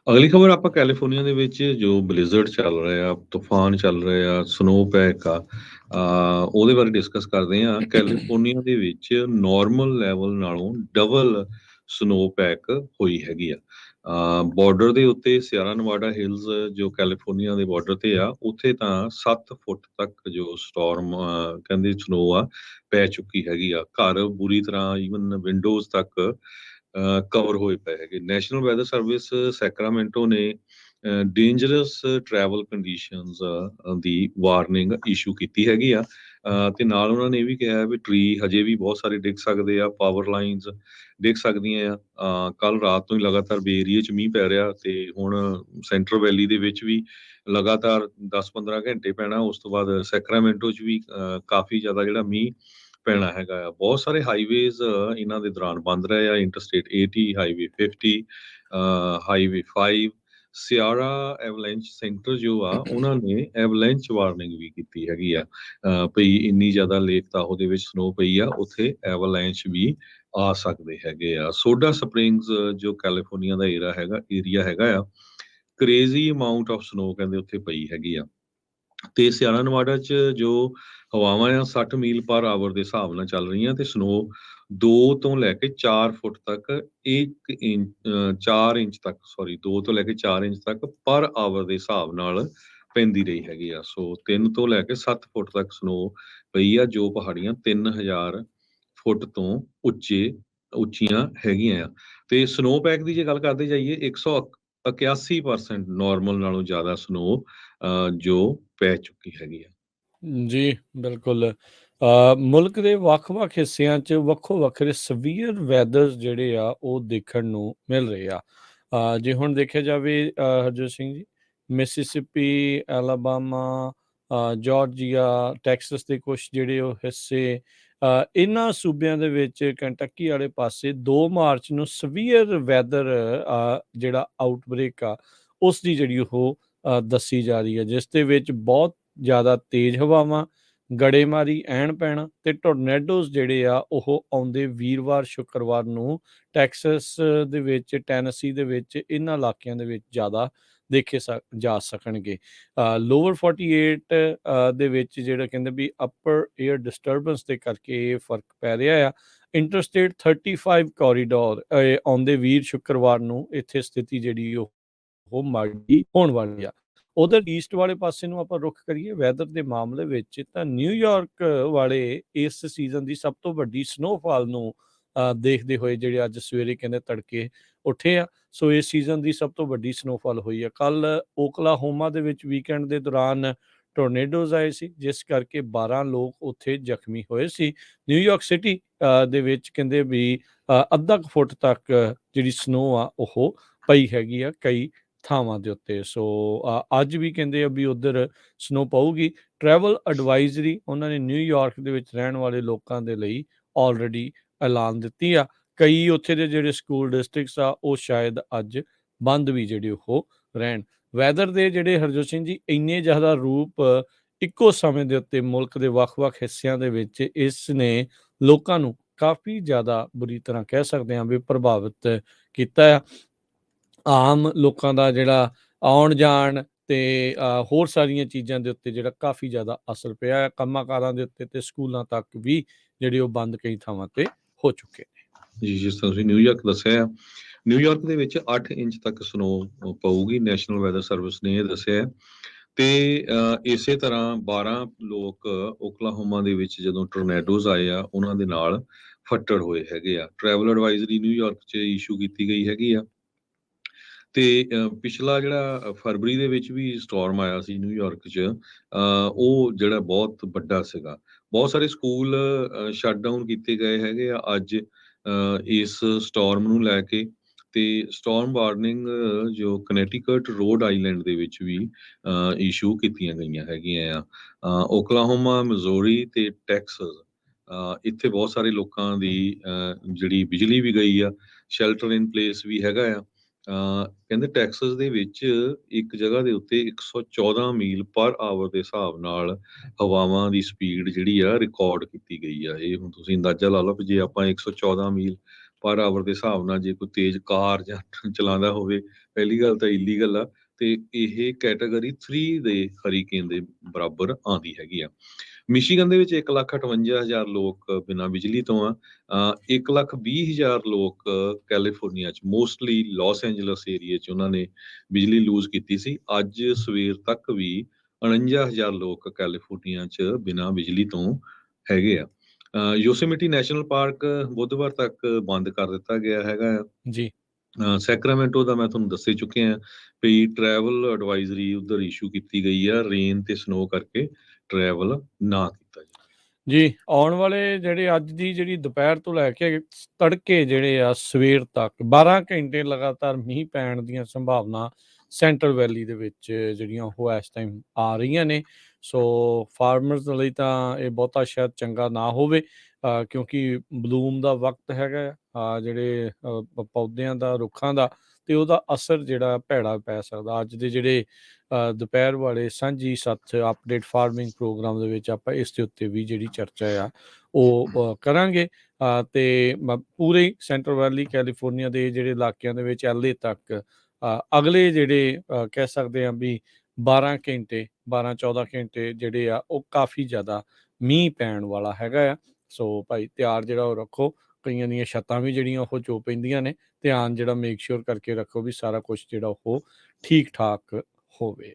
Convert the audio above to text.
ਅਗਲੀ ਖਬਰ ਆਪਾਂ ਕੈਲੀਫੋਰਨੀਆ ਦੇ ਵਿੱਚ ਜੋ ਬਲਿਜ਼ਰਡ ਚੱਲ ਰਿਹਾ, ਤੂਫਾਨ ਚੱਲ ਰਹੇ ਆ, ਸਨੋ ਪੈਕ ਆ, ਉਹਦੇ ਬਾਰੇ ਡਿਸਕਸ ਕਰਦੇ ਆ। ਕੈਲੀਫੋਰਨੀਆ ਦੇ ਵਿੱਚ ਨਾਰਮਲ ਲੈਵਲ ਨਾਲੋਂ ਡਬਲ ਸਨੋ ਪੈਕ ਹੋਈ ਹੈਗੀ ਆ। ਬਾਰਡਰ ਦੇ ਉੱਤੇ ਸਿਆਰਾ ਨਵਾਡਾ ਹਿਲਸ ਜੋ ਕੈਲੀਫੋਰਨੀਆ ਦੇ ਬਾਰਡਰ ਤੇ ਆ, ਉੱਥੇ ਤਾਂ 7 ਫੁੱਟ ਤੱਕ ਜੋ ਸਟਾਰਮ ਕਹਿੰਦੇ ਸਨੋ ਆ ਪੈ ਚੁੱਕੀ ਹੈਗੀ ਆ। ਘਰ ਬੁਰੀ ਤਰ੍ਹਾਂ ਈਵਨ ਵਿੰਡੋਜ਼ ਤੱਕ ਕਵਰ ਹੋਏ ਪਏ ਹੈਗੇ। ਨੈਸ਼ਨਲ ਵੈਦਰ ਸਰਵਿਸ ਸੈਕਰਾਮੈਂਟੋ ਨੇ ਡੇਂਜਰਸ ਟਰੈਵਲ ਕੰਡੀਸ਼ਨਸ ਦੀ ਵਾਰਨਿੰਗ ਇਸ਼ੂ ਕੀਤੀ ਹੈਗੀ ਆ। ਤੇ ਨਾਲ ਉਹਨਾਂ ਨੇ ਇਹ ਵੀ ਕਿਹਾ ਵੀ ਟਰੀ ਹਜੇ ਵੀ ਬਹੁਤ ਸਾਰੇ ਡਿੱਗ ਸਕਦੇ ਆ, ਪਾਵਰ ਲਾਈਨਸ ਡਿੱਗ ਸਕਦੀਆਂ ਆ। ਕੱਲ ਰਾਤ ਤੋਂ ਹੀ ਲਗਾਤਾਰ ਬੇ ਏਰੀਏ 'ਚ ਮੀਂਹ ਪੈ ਰਿਹਾ ਤੇ ਹੁਣ ਸੈਂਟਰਲ ਵੈਲੀ ਦੇ ਵਿੱਚ ਵੀ ਲਗਾਤਾਰ 10-15 ਘੰਟੇ ਪੈਣਾ। ਉਸ ਤੋਂ ਬਾਅਦ ਸੈਕਰਾਮੈਂਟੋ 'ਚ ਵੀ ਕਾਫੀ ਜ਼ਿਆਦਾ ਜਿਹੜਾ ਮੀਂਹ ਪੈਣਾ ਹੈਗਾ ਆ। ਬਹੁਤ ਸਾਰੇ ਹਾਈਵੇਜ਼ ਇਹਨਾਂ ਦੇ ਦੌਰਾਨ ਬੰਦ ਰਹੇ ਆ। Interstate 80, highway 50, highway 5। Sierra avalanche center ਜੋ ਆ ਉਹਨਾਂ ਨੇ ਐਵਲੈਂਚ ਵਾਰਨਿੰਗ ਵੀ ਕੀਤੀ ਹੈਗੀ ਆ। ਭਈ ਇੰਨੀ ਜ਼ਿਆਦਾ ਲੇਕ ਤਾਹੋ ਦੇ ਵਿੱਚ ਸਨੋ ਪਈ ਆ, ਉੱਥੇ ਐਵਲੈਂਚ ਵੀ ਆ ਸਕਦੇ ਹੈਗੇ ਆ। ਸੋਡਾ ਸਪ੍ਰਿੰਗਸ ਜੋ ਕੈਲੀਫੋਰਨੀਆ ਦਾ ਏਰੀਆ ਹੈਗਾ ਆ, ਕ੍ਰੇਜ਼ੀ ਅਮਾਊਂਟ ਆਫ ਸਨੋ ਕਹਿੰਦੇ ਉੱਥੇ ਪਈ ਹੈਗੀ ਆ। ਤੇ ਸਿਆਰਾ ਨਵਾਡਾ 'ਚ ਜੋ ਹਵਾਵਾਂ ਆ 60 ਮੀਲ ਪਰ ਆਵਰ ਦੇ ਹਿਸਾਬ ਨਾਲ ਚੱਲ ਰਹੀਆਂ ਤੇ ਸਨੋ 2 ਤੋਂ ਲੈ ਕੇ 4 ਫੁੱਟ ਤੱਕ 4 ਇੰਚ ਤੱਕ 2 ਤੋਂ ਲੈ ਕੇ 4 ਇੰਚ ਤੱਕ ਪਰ ਆਵਰ ਦੇ ਹਿਸਾਬ ਨਾਲ ਪੈਂਦੀ ਰਹੀ ਹੈਗੀ ਆ। ਸੋ 3 ਤੋਂ ਲੈ ਕੇ 7 ਫੁੱਟ ਤੱਕ ਸਨੋ ਪਈ ਆ, ਜੋ ਪਹਾੜੀਆਂ 3000 ਫੁੱਟ ਤੋਂ ਉੱਚੀਆਂ ਹੈਗੀਆਂ ਆ। ਤੇ ਸਨੋ ਪੈਕ ਦੀ ਜੇ ਗੱਲ ਕਰਦੇ ਜਾਈਏ, 181% ਨਾਰਮਲ ਨਾਲੋਂ ਜ਼ਿਆਦਾ ਸਨੋ ਜੋ ਪੈ ਚੁੱਕੀ ਹੈਗੀ ਆ। ਜੀ ਬਿਲਕੁਲ। ਮੁਲਕ ਦੇ ਵੱਖ-ਵੱਖ ਹਿੱਸਿਆਂ 'ਚ ਵੱਖੋ ਵੱਖਰੇ ਸਵੀਅਰ ਵੈਦਰਸ ਜਿਹੜੇ ਆ ਉਹ ਦੇਖਣ ਨੂੰ ਮਿਲ ਰਹੇ ਆ। ਜੇ ਹੁਣ ਦੇਖਿਆ ਜਾਵੇ Harjot Singh ji, Mississippi, ਐਲਾਬਾਮਾ, Georgia, Texas ਦੇ ਕੁਛ ਜਿਹੜੇ ਉਹ ਹਿੱਸੇ, ਇਹਨਾਂ ਸੂਬਿਆਂ ਦੇ ਵਿੱਚ ਕੰਟੱਕੀ ਵਾਲੇ ਪਾਸੇ 2 ਮਾਰਚ ਨੂੰ ਸਵੀਅਰ ਵੈਦਰ ਜਿਹੜਾ ਆਊਟਬ੍ਰੇਕ ਆ ਉਸ ਦੀ ਜਿਹੜੀ ਉਹ ਦੱਸੀ ਜਾ ਰਹੀ ਹੈ, ਜਿਸ ਦੇ ਵਿੱਚ ਬਹੁਤ ਜ਼ਿਆਦਾ ਤੇਜ਼ ਹਵਾਵਾਂ, ਗੜੇਮਾਰੀ, ਐਣ ਪੈਣਾ ਤੇ ਟੋਰਨੇਡੋਜ਼ ਜਿਹੜੇ ਆ ਉਹ ਆਉਂਦੇ ਵੀਰਵਾਰ, ਸ਼ੁੱਕਰਵਾਰ ਨੂੰ ਟੈਕਸਸ ਦੇ ਵਿੱਚ, ਟੈਨਸੀ ਦੇ ਵਿੱਚ, ਇਹਨਾਂ ਇਲਾਕਿਆਂ ਦੇ ਵਿੱਚ ਜ਼ਿਆਦਾ ਦੇਖੇ ਜਾ ਸਕਣਗੇ। ਲੋਅਰ 48 ਦੇ ਵਿੱਚ ਜਿਹੜਾ ਕਹਿੰਦੇ ਵੀ ਅਪਰ ਏਅਰ ਡਿਸਟਰਬੈਂਸ ਦੇ ਕਰਕੇ ਇਹ ਫਰਕ ਪੈ ਰਿਹਾ ਆ। ਇੰਟਰਸਟੇਟ 35 ਕੋਰੀਡੋਰ ਆਉਂਦੇ ਵੀਰ ਸ਼ੁੱਕਰਵਾਰ ਨੂੰ ਇੱਥੇ ਸਥਿਤੀ ਜਿਹੜੀ ਉਹ ਮਾੜੀ ਹੋਣ ਵਾਲੀ ਆ। ਉਧਰ ਈਸਟ ਵਾਲੇ ਪਾਸੇ ਨੂੰ ਆਪਾਂ ਰੁੱਖ ਕਰੀਏ ਵੈਦਰ ਦੇ ਮਾਮਲੇ ਵਿੱਚ, ਤਾਂ ਨਿਊਯਾਰਕ ਵਾਲੇ ਇਸ ਸੀਜ਼ਨ ਦੀ ਸਭ ਤੋਂ ਵੱਡੀ ਸਨੋਫਾਲ ਨੂੰ ਦੇਖਦੇ ਹੋਏ ਜਿਹੜੇ ਅੱਜ ਸਵੇਰੇ ਕਹਿੰਦੇ ਤੜਕੇ ਉੱਠੇ ਆ। ਸੋ ਇਸ ਸੀਜ਼ਨ ਦੀ ਸਭ ਤੋਂ ਵੱਡੀ ਸਨੋਫਾਲ ਹੋਈ ਆ। ਕੱਲ ਓਕਲਾਹੋਮਾ ਦੇ ਵਿੱਚ ਵੀਕਐਂਡ ਦੇ ਦੌਰਾਨ ਟੋਰਨੇਡੋਜ਼ ਆਏ ਸੀ, ਜਿਸ ਕਰਕੇ 12 ਲੋਕ ਉੱਥੇ ਜ਼ਖਮੀ ਹੋਏ ਸੀ। ਨਿਊਯਾਰਕ ਸਿਟੀ ਦੇ ਵਿੱਚ ਕਹਿੰਦੇ ਵੀ ਅੱਧਾ ਕੁ ਫੁੱਟ ਤੱਕ ਜਿਹੜੀ ਸਨੋ ਆ ਉਹ ਪਈ ਹੈਗੀ ਆ ਕਈ ਥਾਵਾਂ ਦੇ ਉੱਤੇ। ਸੋ ਅੱਜ ਵੀ ਕਹਿੰਦੇ ਆ ਵੀ ਉੱਧਰ ਸਨੋ ਪਊਗੀ। ਟਰੈਵਲ ਐਡਵਾਈਜ਼ਰੀ ਉਹਨਾਂ ਨੇ ਨਿਊਯਾਰਕ ਦੇ ਵਿੱਚ ਰਹਿਣ ਵਾਲੇ ਲੋਕਾਂ ਦੇ ਲਈ ਆਲਰੇਡੀ ਐਲਾਨ ਦਿੱਤੀ ਆ। ਕਈ ਉੱਥੇ ਦੇ ਜਿਹੜੇ ਸਕੂਲ ਡਿਸਟ੍ਰਿਕਟਸ ਆ ਉਹ ਸ਼ਾਇਦ ਅੱਜ ਬੰਦ ਵੀ ਜਿਹੜੇ ਉਹ ਰਹਿਣ। ਵੈਦਰ ਦੇ ਜਿਹੜੇ ਹਰਜੋਤ ਸਿੰਘ ਜੀ ਇੰਨੇ ਜ਼ਿਆਦਾ ਰੂਪ ਇੱਕੋ ਸਮੇਂ ਦੇ ਉੱਤੇ ਮੁਲਕ ਦੇ ਵੱਖ-ਵੱਖ ਹਿੱਸਿਆਂ ਦੇ ਵਿੱਚ ਇਸ ਨੇ ਲੋਕਾਂ ਨੂੰ ਕਾਫੀ ਜ਼ਿਆਦਾ ਬੁਰੀ ਤਰ੍ਹਾਂ ਕਹਿ ਸਕਦੇ ਹਾਂ ਵੀ ਪ੍ਰਭਾਵਿਤ ਕੀਤਾ ਆ। ਆਮ ਲੋਕਾਂ ਦਾ ਜਿਹੜਾ ਆਉਣ ਜਾਣ ਤੇ ਹੋਰ ਸਾਰੀਆਂ ਚੀਜ਼ਾਂ ਦੇ ਉੱਤੇ ਜਿਹੜਾ ਕਾਫੀ ਜ਼ਿਆਦਾ ਅਸਰ ਪਿਆ ਹੈ। ਕੰਮਾਂ ਕਾਰਾਂ ਦੇ ਉੱਤੇ ਤੇ ਸਕੂਲਾਂ ਤੱਕ ਵੀ ਜਿਹੜੇ ਉਹ ਬੰਦ ਕਈ ਥਾਵਾਂ ਤੇ ਹੋ ਚੁੱਕੇ ਨੇ। ਜੀ, ਜਿਸ ਤਰ੍ਹਾਂ ਤੁਸੀਂ ਨਿਊਯਾਰਕ ਦੱਸਿਆ ਆ, ਨਿਊਯਾਰਕ ਦੇ ਵਿੱਚ 8 ਇੰਚ ਤੱਕ ਸਨੋ ਪਊਗੀ, ਨੈਸ਼ਨਲ ਵੈਦਰ ਸਰਵਿਸ ਨੇ ਇਹ ਦੱਸਿਆ। ਤੇ ਇਸੇ ਤਰ੍ਹਾਂ 12 ਲੋਕ ਓਕਲਾਹੋਮਾ ਦੇ ਵਿੱਚ ਜਦੋਂ ਟੋਰਨੇਡੋਜ਼ ਆਏ ਆ ਉਹਨਾਂ ਦੇ ਨਾਲ ਫੱਟੜ ਹੋਏ ਹੈਗੇ ਆ। ਟਰੈਵਲ ਐਡਵਾਈਜ਼ਰੀ ਨਿਊਯਾਰਕ 'ਚ ਇਸ਼ੂ ਕੀਤੀ ਗਈ ਹੈਗੀ ਆ। ਤੇ ਪਿਛਲਾ ਜਿਹੜਾ ਫਰਵਰੀ ਦੇ ਵਿੱਚ ਵੀ ਸਟੋਰਮ ਆਇਆ ਸੀ ਨਿਊਯਾਰਕ 'ਚ, ਉਹ ਜਿਹੜਾ ਬਹੁਤ ਵੱਡਾ ਸੀਗਾ। ਬਹੁਤ ਸਾਰੇ ਸਕੂਲ ਸ਼ਟ ਡਾਊਨ ਕੀਤੇ ਗਏ ਹੈਗੇ ਆ ਅੱਜ ਇਸ ਸਟੋਰਮ ਨੂੰ ਲੈ ਕੇ। ਤੇ ਸਟੋਰਮ ਵਾਰਨਿੰਗ ਜੋ ਕਨੈਟੀਕਟ, ਰੋਡ ਆਈਲੈਂਡ ਦੇ ਵਿੱਚ ਵੀ ਇਸ਼ੂ ਕੀਤੀਆਂ ਗਈਆਂ ਹੈਗੀਆਂ ਆ। ਓਕਲਾਹੋਮਾ, ਮਿਜ਼ੋਰੀ ਤੇ ਟੈਕਸਸ, ਇੱਥੇ ਬਹੁਤ ਸਾਰੇ ਲੋਕਾਂ ਦੀ ਜਿਹੜੀ ਬਿਜਲੀ ਵੀ ਗਈ ਆ। ਸ਼ੈਲਟਰ ਇਨ ਪਲੇਸ ਵੀ ਹੈਗਾ ਆ। ਕਹਿੰਦੇ ਟੈਕਸਸ ਦੇ ਵਿੱਚ ਇੱਕ ਜਗ੍ਹਾ ਦੇ ਉੱਤੇ 114 ਮੀਲ ਪਰ ਆਵਰ ਦੇ ਹਿਸਾਬ ਨਾਲ ਹਵਾਵਾਂ ਦੀ ਸਪੀਡ ਜਿਹੜੀ ਆ ਰਿਕਾਰਡ ਕੀਤੀ ਗਈ ਆ। ਇਹ ਹੁਣ ਤੁਸੀਂ ਅੰਦਾਜ਼ਾ ਲਾ ਲਓ ਵੀ ਜੇ ਆਪਾਂ 114 ਮੀਲ ਪਰ ਆਵਰ ਦੇ ਹਿਸਾਬ ਨਾਲ ਜੇ ਕੋਈ ਤੇਜ਼ ਕਾਰ ਜਾਂ ਚਲਾਉਂਦਾ ਹੋਵੇ, ਪਹਿਲੀ ਗੱਲ ਤਾਂ ਇਲੀਗਲ ਆ, ਤੇ ਇਹ ਕੈਟਾਗਰੀ 3 ਦੇ ਹਰੀਕੇਨ ਦੇ ਬਰਾਬਰ ਆਉਂਦੀ ਹੈਗੀ ਆ। ਮਿਸ਼ੀਗਨ ਦੇ ਵਿੱਚ 1,58,000 ਲੋਕ ਬਿਨਾਂ ਬਿਜਲੀ ਤੋਂ ਆ। 1,20,000 ਲੋਕ ਕੈਲੀਫੋਰਨੀਆ 'ਚ, ਮੋਸਟਲੀ ਲਾਸ ਐਂਜਲਸ ਏਰੀਏ 'ਚ ਉਹਨਾਂ ਨੇ ਬਿਜਲੀ ਲੂਜ਼ ਕੀਤੀ ਸੀ। ਅੱਜ ਸਵੇਰ ਤੱਕ ਵੀ 49,000 ਲੋਕ ਕੈਲੀਫੋਰਨੀਆ 'ਚ ਬਿਨਾਂ ਬਿਜਲੀ ਤੋਂ ਹੈਗੇ ਆ। ਯੋਸੇਮਿਟੀ ਨੈਸ਼ਨਲ ਪਾਰਕ ਬੁੱਧਵਾਰ ਤੱਕ ਬੰਦ ਕਰ ਦਿੱਤਾ ਗਿਆ ਹੈਗਾ ਆ। ਜੀ ਸੈਕਰਾਮੈਂਟੋ ਦਾ ਮੈਂ ਤੁਹਾਨੂੰ ਦੱਸ ਹੀ ਚੁੱਕਿਆ ਵੀ ਟਰੈਵਲ ਐਡਵਾਈਜ਼ਰੀ ਉਧਰ ਇਸ਼ੂ ਕੀਤੀ ਗਈ ਆ, ਰੇਨ ਤੇ ਸਨੋ ਕਰਕੇ ਟਰੈਵਲ ਨਾ ਕੀਤਾ ਜਾਵੇ। ਜੀ ਆਉਣ ਵਾਲੇ ਜਿਹੜੇ ਅੱਜ ਦੀ ਜਿਹੜੀ ਦੁਪਹਿਰ ਤੋਂ ਲੈ ਕੇ ਤੜਕੇ ਜਿਹੜੇ ਆ ਸਵੇਰ ਤੱਕ 12 ਘੰਟੇ ਲਗਾਤਾਰ ਮੀਂਹ ਪੈਣ ਦੀਆਂ ਸੰਭਾਵਨਾ ਸੈਂਟਰਲ ਵੈਲੀ ਦੇ ਵਿੱਚ ਜਿਹੜੀਆਂ ਉਹ ਇਸ ਟਾਈਮ ਆ ਰਹੀਆਂ ਨੇ। ਸੋ ਫਾਰਮਰਸ ਲਈ ਤਾਂ ਇਹ ਬਹੁਤਾ ਸ਼ਾਇਦ ਚੰਗਾ ਨਾ ਹੋਵੇ, ਕਿਉਂਕਿ ਬਲੂਮ ਦਾ ਵਕਤ ਹੈਗਾ ਜਿਹੜੇ ਪੌਦਿਆਂ ਦਾ, ਰੁੱਖਾਂ ਦਾ, ਤੇ ਉਹਦਾ ਅਸਰ ਜਿਹੜਾ ਭੈੜਾ ਪੈ ਸਕਦਾ। ਅੱਜ ਦੇ ਜਿਹੜੇ ਦੁਪਹਿਰ ਵਾਲੇ ਸਾਂਝੀ ਸੱਥ ਅਪਡੇਟ ਫਾਰਮਿੰਗ ਪ੍ਰੋਗਰਾਮ ਦੇ ਵਿੱਚ ਆਪਾਂ ਇਸ ਦੇ ਉੱਤੇ ਵੀ ਜਿਹੜੀ ਚਰਚਾ ਆ ਉਹ ਕਰਾਂਗੇ। ਤੇ ਪੂਰੇ ਸੈਂਟਰਲ ਵੈਲੀ ਕੈਲੀਫੋਰਨੀਆ ਦੇ ਜਿਹੜੇ ਇਲਾਕਿਆਂ ਦੇ ਵਿੱਚ LA ਤੱਕ ਅਗਲੇ ਜਿਹੜੇ ਕਹਿ ਸਕਦੇ ਹਾਂ ਵੀ 12 ਘੰਟੇ 12-14 ਘੰਟੇ ਜਿਹੜੇ ਆ ਉਹ ਕਾਫੀ ਜ਼ਿਆਦਾ ਮੀਂਹ ਪੈਣ ਵਾਲਾ ਹੈਗਾ ਆ। ਸੋ ਭਾਈ ਤਿਆਰ ਜਿਹੜਾ ਉਹ ਰੱਖੋ, ਕਈਆਂ ਦੀਆਂ ਛੱਤਾਂ ਵੀ ਜਿਹੜੀਆਂ ਉਹ ਚੋ ਪੈਂਦੀਆਂ ਨੇ। ਧਿਆਨ ਜਿਹੜਾ ਮੇਕ ਸ਼ੋਰ ਕਰਕੇ ਰੱਖੋ ਵੀ ਸਾਰਾ ਕੁਛ ਜਿਹੜਾ ਉਹ ਠੀਕ ਠਾਕ ਹੋਵੇ।